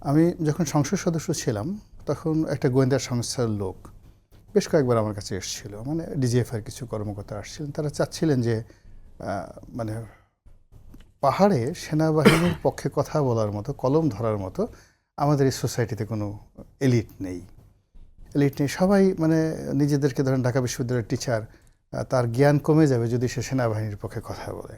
আমি যখন সংসদ সদস্য ছিলাম তখন একটা গোয়েন্দা সংস্থার লোক বেশ কয়েকবার আমার কাছে এসেছিল, মানে ডিজিএফআইয়ের কিছু কর্মকর্তা আসছিলেন। তারা চাচ্ছিলেন যে মানে পাহাড়ে সেনাবাহিনীর পক্ষে কথা বলার মতো, কলম ধরার মতো আমাদের এই সোসাইটিতে কোনো এলিট নেই। সবাই মানে নিজেদেরকে ধরেন ঢাকা বিশ্ববিদ্যালয়ের টিচার, তার জ্ঞান কমে যাবে যদি সে সেনাবাহিনীর পক্ষে কথা বলে,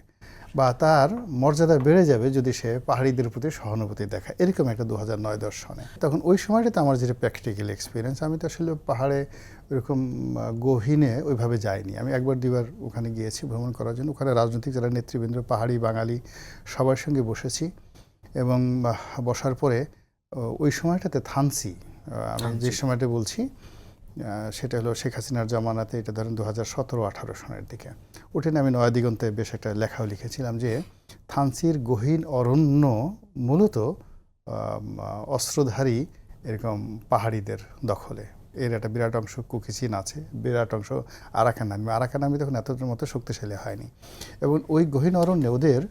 বা তার মর্যাদা বেড়ে যাবে যদি সে পাহাড়িদের প্রতি সহানুভূতি দেখায়। এরকম একটা 2009-10 সনে তখন ওই সময়টাতে আমার যেটা প্র্যাকটিক্যাল এক্সপিরিয়েন্স, আমি তো আসলে পাহাড়ে ওইরকম গহীনে ওইভাবে যাইনি। আমি একবার দুইবার ওখানে গিয়েছি ভ্রমণ করার জন্য। ওখানে রাজনৈতিক যারা নেতৃবৃন্দ, পাহাড়ি বাঙালি সবার সঙ্গে বসেছি এবং বসার পরে ওই সময়টাতে থানসি, আমি যে সময়টা বলছি সেটা হলো শেখ হাসিনার জামানাতে, এটা ধরেন 2017-18 সনের দিকে। ওটা নিয়ে আমি নয়াদিগন্তে বেশ একটা লেখাও লিখেছিলাম যে থানচির গহীন অরণ্য মূলত অস্ত্রধারী এরকম পাহাড়িদের দখলে। এর একটা বিরাট অংশ কুকিচিন আছে, বিরাট অংশ আরাকান আর্মি। আরাকান আর্মি তখন এতটার মতো শক্তিশালী হয়নি, এবং ওই গহীন অরণ্যে ওদের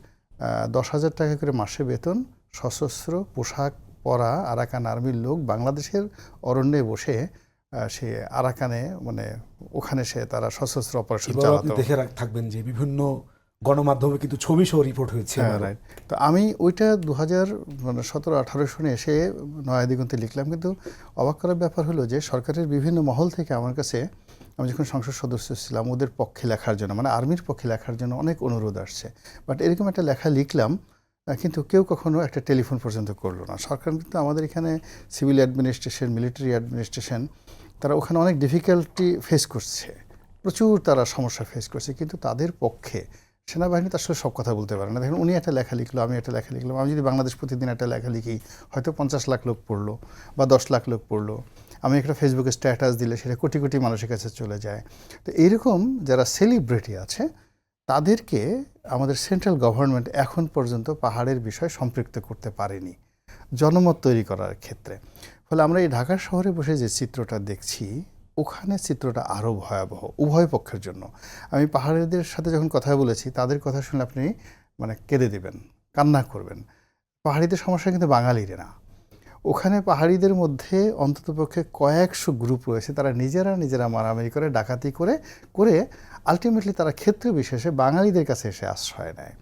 10,000 টাকা করে মাসে বেতন, সশস্ত্র পোশাক পরা আরাকান আর্মির লোক বাংলাদেশের অরণ্যে বসে সে আরাকানে, মানে ওখানে সে তারা সশস্ত্র অপারেশন চালাতো। দেখে থাকবেন যে বিভিন্ন গণমাধ্যমে কিন্তু ছবি সহ রিপোর্ট হয়েছে। রাইট। তো আমি ওইটা 2017-18 সনে এসে নয়াদিগন্তে লিখলাম। কিন্তু অবাক করার ব্যাপার হলো যে সরকারের বিভিন্ন মহল থেকে আমার কাছে, আমি যখন সংসদ সদস্য ছিলাম, ওদের পক্ষে লেখার জন্য, মানে আর্মির পক্ষে লেখার জন্য অনেক অনুরোধ আসছে। বাট এরকম একটা লেখা লিখলাম, কিন্তু কেউ কখনো একটা টেলিফোন পর্যন্ত করলো না। সরকার কিন্তু আমাদের এখানে সিভিল অ্যাডমিনিস্ট্রেশন, মিলিটারি অ্যাডমিনিস্ট্রেশন, তারা ওখানে অনেক ডিফিকাল্টি ফেস করছে, প্রচুর তারা সমস্যা ফেস করছে, কিন্তু তাদের পক্ষে সেনাবাহিনী তো আসলে সব কথা বলতে পারে না। দেখেন, উনি একটা লেখা লিখলো, আমি একটা লেখা লিখলাম। আমি যদি বাংলাদেশ প্রতিদিন একটা লেখা লিখি, হয়তো 50 লাখ লোক পড়লো বা 10 লাখ লোক পড়লো। আমি একটা ফেসবুকে স্ট্যাটাস দিলে সেটা কোটি কোটি মানুষের কাছে চলে যায়। তো এইরকম যারা সেলিব্রিটি আছে তাদেরকে আমাদের সেন্ট্রাল গভর্নমেন্ট এখন পর্যন্ত পাহাড়ের বিষয় সম্পৃক্ত করতে পারেনি জনমত তৈরি করার ক্ষেত্রে। ফলে আমরা এই ঢাকা শহরে বসে যে চিত্রটা দেখছি, ওখানে চিত্রটা আরও ভয়াবহ উভয় পক্ষের জন্য। আমি পাহাড়িদের সাথে যখন কথা বলেছি, তাদের কথা শুনে আপনি মানে কেঁদে দেবেন, কান্না করবেন। পাহাড়িদের সমস্যা কিন্তু বাঙালির না। ওখানে পাহাড়িদের মধ্যে অন্ততপক্ষে কয়েকশো গ্রুপ রয়েছে, তারা নিজেরা মারামারি করে, ডাকাতি করে করে আলটিমেটলি তারা ক্ষেত্র বিশেষে বাঙালিদের কাছে এসে আশ্রয় নেয়।